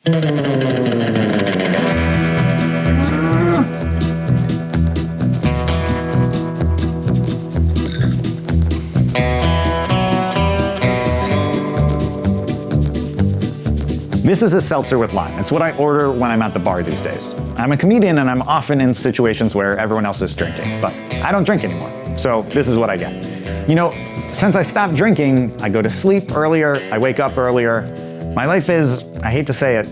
This is a seltzer with lime. It's what I order when I'm at the bar these days. I'm a comedian and I'm often in situations where everyone else is drinking, but I don't drink anymore, so this is what I get. You know, since I stopped drinking, I go to sleep earlier, I wake up earlier. My life is, I hate to say it,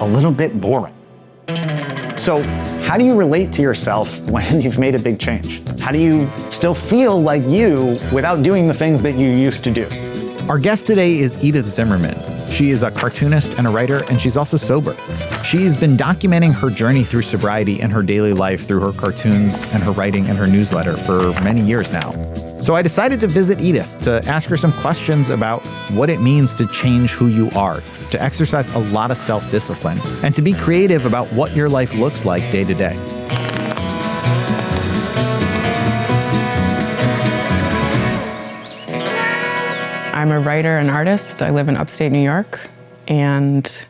a little bit boring. So how do you relate to yourself when you've made a big change? How do you still feel like you without doing the things that you used to do? Our guest today is Edith Zimmerman. She is a cartoonist and a writer, and she's also sober. She's been documenting her journey through sobriety and her daily life through her cartoons and her writing and her newsletter for many years now. So I decided to visit Edith to ask her some questions about what it means to change who you are, to exercise a lot of self-discipline, and to be creative about what your life looks like day to day. I'm a writer and artist. I live in upstate New York, and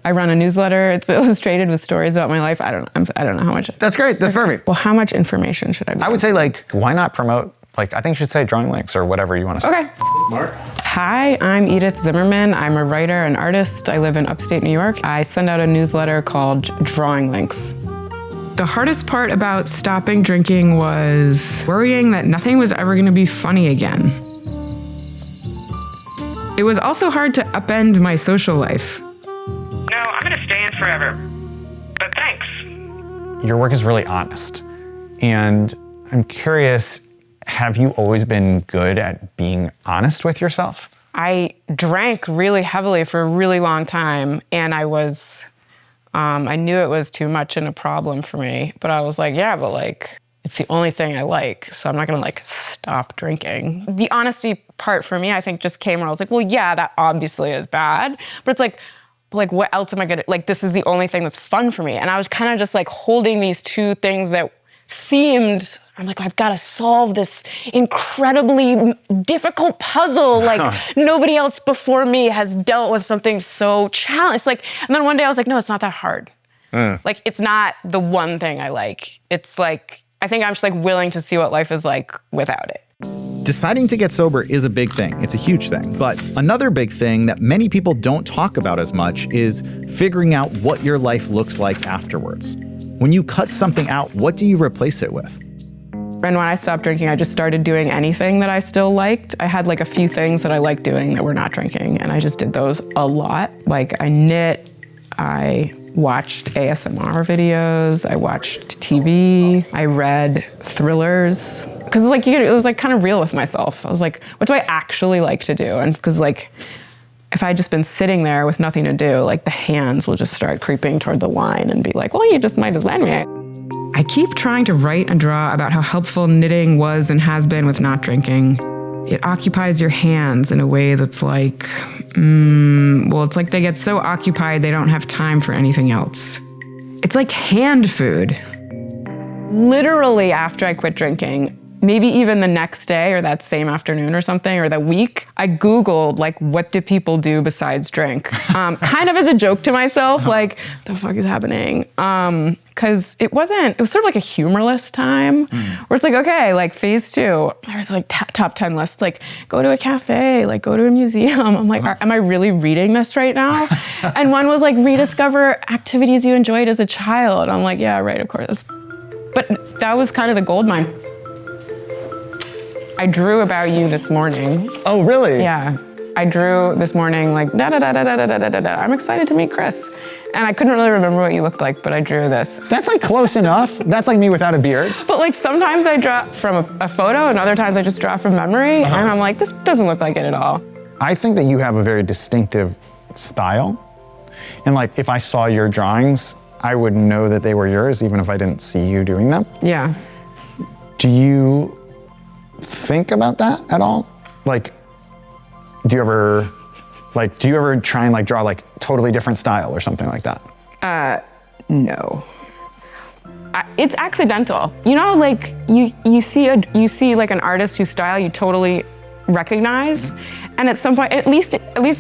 I run a newsletter. It's illustrated with stories about my life. I don't know how much. That's great. That's perfect. Well, how much information should I be? I would say, why not promote, I think you should say drawing links or whatever you want to say. Okay. Mark? Hi, I'm Edith Zimmerman. I'm a writer and artist. I live in upstate New York. I send out a newsletter called Drawing Links. The hardest part about stopping drinking was worrying that nothing was ever going to be funny again. It was also hard to upend my social life. No, I'm gonna stay in forever, but thanks. Your work is really honest. And I'm curious, have you always been good at being honest with yourself? I drank really heavily for a really long time, and I knew it was too much and a problem for me, but I was like, yeah, but it's the only thing I like, so I'm not gonna stop drinking. The honesty part for me, I think, just came where I was like, well, yeah, that obviously is bad, but it's what else am I gonna, this is the only thing that's fun for me. And I was kind of just holding these two things that seemed, I'm I've gotta solve this incredibly difficult puzzle. Nobody else before me has dealt with something so challenging. And then one day I was like, no, it's not that hard. It's not the one thing I like. It's I think I'm just willing to see what life is like without it. Deciding to get sober is a big thing. It's a huge thing. But another big thing that many people don't talk about as much is figuring out what your life looks like afterwards. When you cut something out, what do you replace it with? And when I stopped drinking, I just started doing anything that I still liked. I had a few things that I liked doing that were not drinking, and I just did those a lot. I knit, I watched ASMR videos, I watched TV, I read thrillers. Because it was kind of real with myself. I was like, what do I actually like to do? And because if I had just been sitting there with nothing to do, the hands will just start creeping toward the wine and be well, you just might as well me. I keep trying to write and draw about how helpful knitting was and has been with not drinking. It occupies your hands in a way that's it's they get so occupied they don't have time for anything else. It's like hand food. Literally after I quit drinking, maybe even the next day or that same afternoon or something, or that week, I Googled, what do people do besides drink? Kind of as a joke to myself, the fuck is happening? Because it was sort of a humorless time, where it's okay, phase 2, there's top 10 lists, go to a cafe, go to a museum. I'm am I really reading this right now? And one was rediscover activities you enjoyed as a child. I'm yeah, right, of course. But that was kind of the gold mine. I drew about you this morning. Oh, really? Yeah. I drew this morning da-da-da-da-da-da-da-da-da. I'm excited to meet Chris. And I couldn't really remember what you looked like, but I drew this. That's close enough. That's me without a beard. But sometimes I draw from a photo and other times I just draw from memory. And I'm this doesn't look like it at all. I think that you have a very distinctive style. And if I saw your drawings, I would know that they were yours even if I didn't see you doing them. Yeah. Do you think about that at all? Do you ever try and draw totally different style or something like that? No. It's accidental. You see an artist whose style you totally recognize. And at some point, at least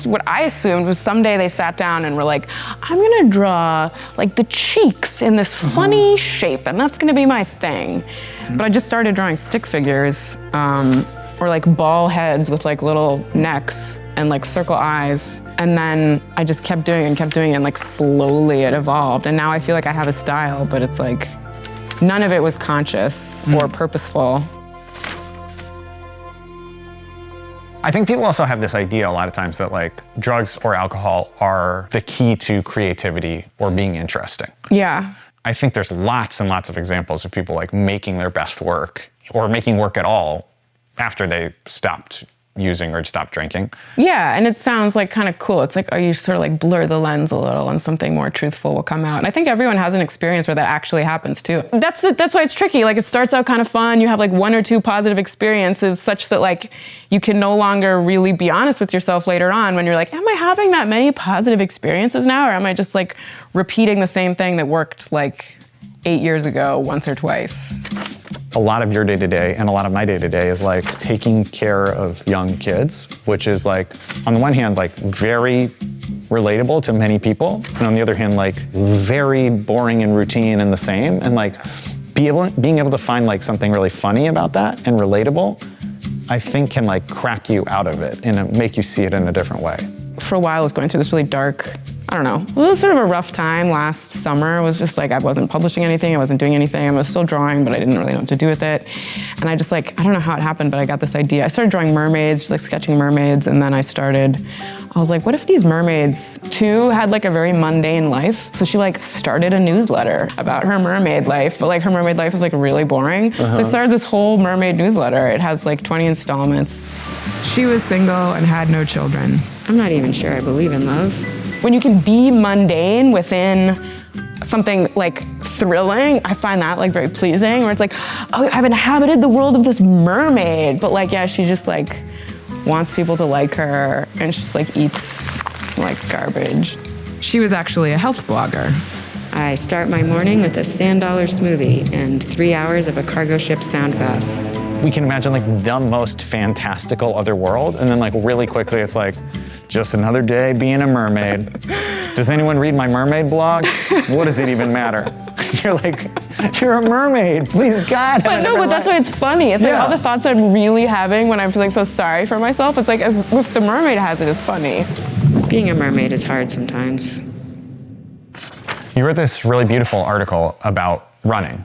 what I assumed was someday they sat down and were like, I'm gonna draw like the cheeks in this funny shape, and that's gonna be my thing. But I just started drawing stick figures, or like ball heads with like little necks and like circle eyes. And then I just kept doing it, and like slowly it evolved. And now I feel like I have a style, but it's like, none of it was conscious or purposeful. I think people also have this idea a lot of times that like drugs or alcohol are the key to creativity or being interesting. Yeah. I think there's lots and lots of examples of people like making their best work or making work at all after they stopped using or stopped drinking. Yeah, and it sounds like kind of cool. It's like, oh, you sort of like blur the lens a little and something more truthful will come out. And I think everyone has an experience where that actually happens too. That's why it's tricky. Like it starts out kind of fun. You have like 1 or 2 positive experiences such that like you can no longer really be honest with yourself later on when you're like, am I having that many positive experiences now? Or am I just like repeating the same thing that worked like 8 years ago once or twice? A lot of your day-to-day and a lot of my day-to-day is like taking care of young kids, which is like, on the one hand, like very relatable to many people, and on the other hand, like very boring and routine and the same. And like being able to find like something really funny about that and relatable, I think can like crack you out of it and make you see it in a different way. For a while, I was going through this really dark, I don't know, it was sort of a rough time last summer. It was just like, I wasn't publishing anything, I wasn't doing anything, I was still drawing, but I didn't really know what to do with it. And I just like, I don't know how it happened, but I got this idea. I started drawing mermaids, just like sketching mermaids, and then I was like, what if these mermaids too had like a very mundane life? So she like started a newsletter about her mermaid life, but like her mermaid life was like really boring. So I started this whole mermaid newsletter. It has like 20 installments. She was single and had no children. I'm not even sure I believe in love. When you can be mundane within something like thrilling, I find that like very pleasing, where it's like, oh, I've inhabited the world of this mermaid, but like, yeah, she just like wants people to like her and she just like eats like garbage. She was actually a health blogger. I start my morning with a sand dollar smoothie and 3 hours of a cargo ship sound bath. We can imagine like the most fantastical other world, and then like really quickly it's like, just another day being a mermaid. Does anyone read my mermaid blog? What does it even matter? You're like, you're a mermaid, please God. But no, but that's why it's funny. It's like all the thoughts I'm really having when I'm feeling so sorry for myself, it's like as if the mermaid has it is funny. Being a mermaid is hard sometimes. You wrote this really beautiful article about running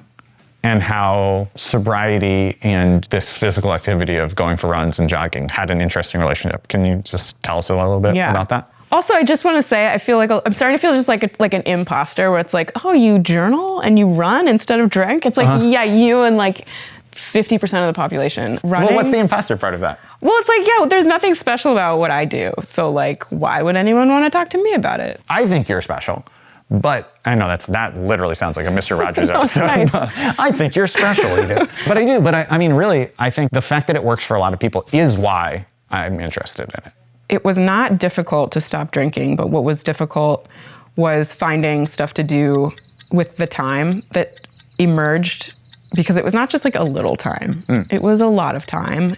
and how sobriety and this physical activity of going for runs and jogging had an interesting relationship. Can you just tell us a little bit about that? Also, I just want to say, I feel like I'm starting to feel just like an imposter, where it's like, oh, you journal and you run instead of drink. It's like, yeah, you and like 50% of the population running. Well, what's the imposter part of that? Well, it's like, yeah, there's nothing special about what I do. So like, why would anyone want to talk to me about it? I think you're special. But I know that literally sounds like a Mr. Rogers episode. Nice. I think you're special, Edith. But I do. But I mean, really, I think the fact that it works for a lot of people is why I'm interested in it. It was not difficult to stop drinking, but what was difficult was finding stuff to do with the time that emerged, because it was not just like a little time. It was a lot of time.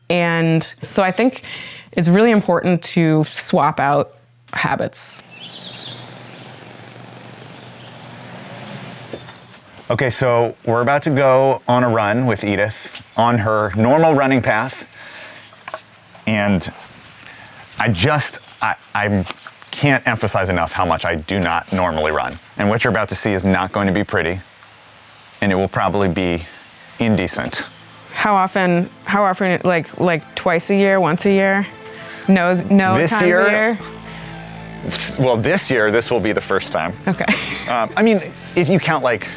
And so I think it's really important to swap out habits. Okay, so we're about to go on a run with Edith on her normal running path. And I can't emphasize enough how much I do not normally run. And what you're about to see is not going to be pretty, and it will probably be indecent. How often, like twice a year, once a year? No This times year? a year? Well, this year, this will be the first time. Okay. I mean, if you count like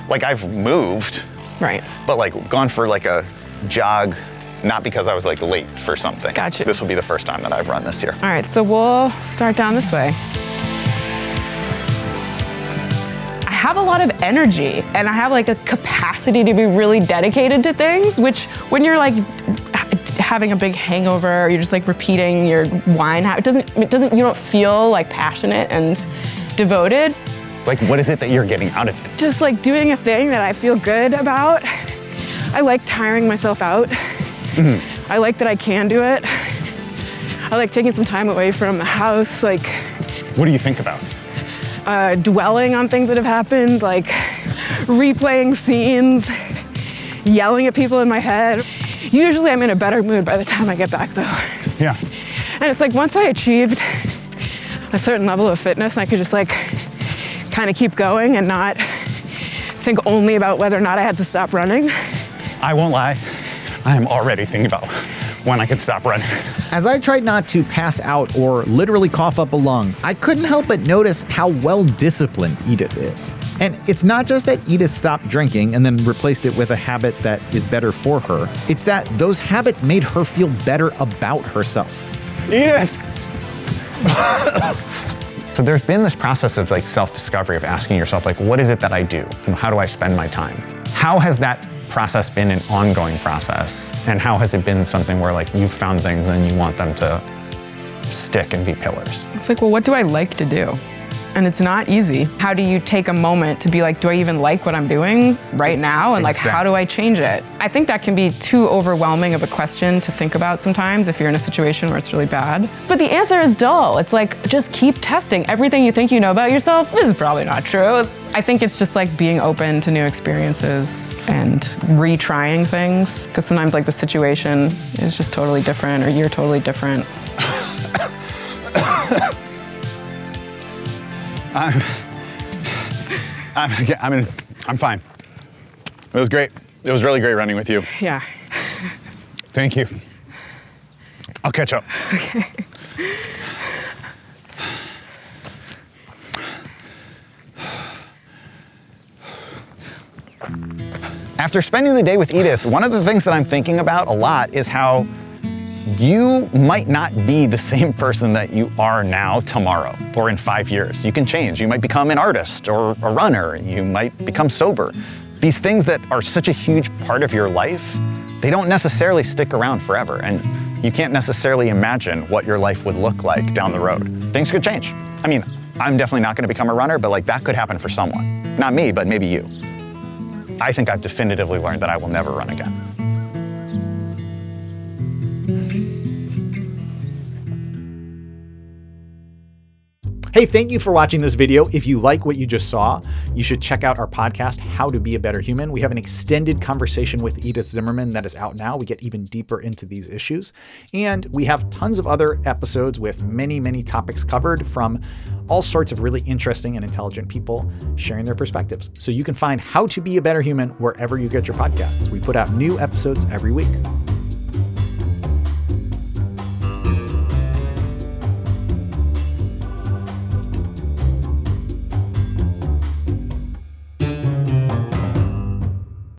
I've moved, Right. but like gone for like a jog, not because I was like late for something. Gotcha. This will be the first time that I've run this year. All right, so we'll start down this way. I have a lot of energy and I have like a capacity to be really dedicated to things, which when you're like having a big hangover, or you're just like repeating your wine habit, you don't feel like passionate and devoted. Like, what is it that you're getting out of it? Just like doing a thing that I feel good about. I like tiring myself out. I like that I can do it. I like taking some time away from the house, like What do you think about? dwelling on things that have happened, like replaying scenes, yelling at people in my head. Usually I'm in a better mood by the time I get back though. Yeah. And it's like once I achieved a certain level of fitness, I could just like kind of keep going and not think only about whether or not I had to stop running. I won't lie. I am already thinking about when I could stop running. As I tried not to pass out or literally cough up a lung, I couldn't help but notice how well disciplined Edith is. And it's not just that Edith stopped drinking and then replaced it with a habit that is better for her. It's that those habits made her feel better about herself. Edith! So there's been this process of like self-discovery, of asking yourself, like, what is it that I do? And how do I spend my time? How has that process been an ongoing process? And how has it been something where like you've found things and you want them to stick and be pillars? It's like, well, what do I like to do? And it's not easy. How do you take a moment to be like, do I even like what I'm doing right now? And like, how do I change it? I think that can be too overwhelming of a question to think about sometimes if you're in a situation where it's really bad. But the answer is dull. It's like, just keep testing. Everything you think you know about yourself, this is probably not true. I think it's just like being open to new experiences and retrying things. Because sometimes like the situation is just totally different or you're totally different. I'm fine. It was great. It was really great running with you. Yeah. Thank you. I'll catch up. Okay. After spending the day with Edith, one of the things that I'm thinking about a lot is how you might not be the same person that you are now tomorrow or in 5 years. You can change. You might become an artist or a runner. You might become sober. These things that are such a huge part of your life, they don't necessarily stick around forever. And you can't necessarily imagine what your life would look like down the road. Things could change. I mean, I'm definitely not going to become a runner, but like that could happen for someone. Not me, but maybe you. I think I've definitively learned that I will never run again. Hey, thank you for watching this video. If you like what you just saw, you should check out our podcast, How to Be a Better Human. We have an extended conversation with Edith Zimmerman that is out now. We get even deeper into these issues. And we have tons of other episodes with many, many topics covered from all sorts of really interesting and intelligent people sharing their perspectives. So you can find How to Be a Better Human wherever you get your podcasts. We put out new episodes every week.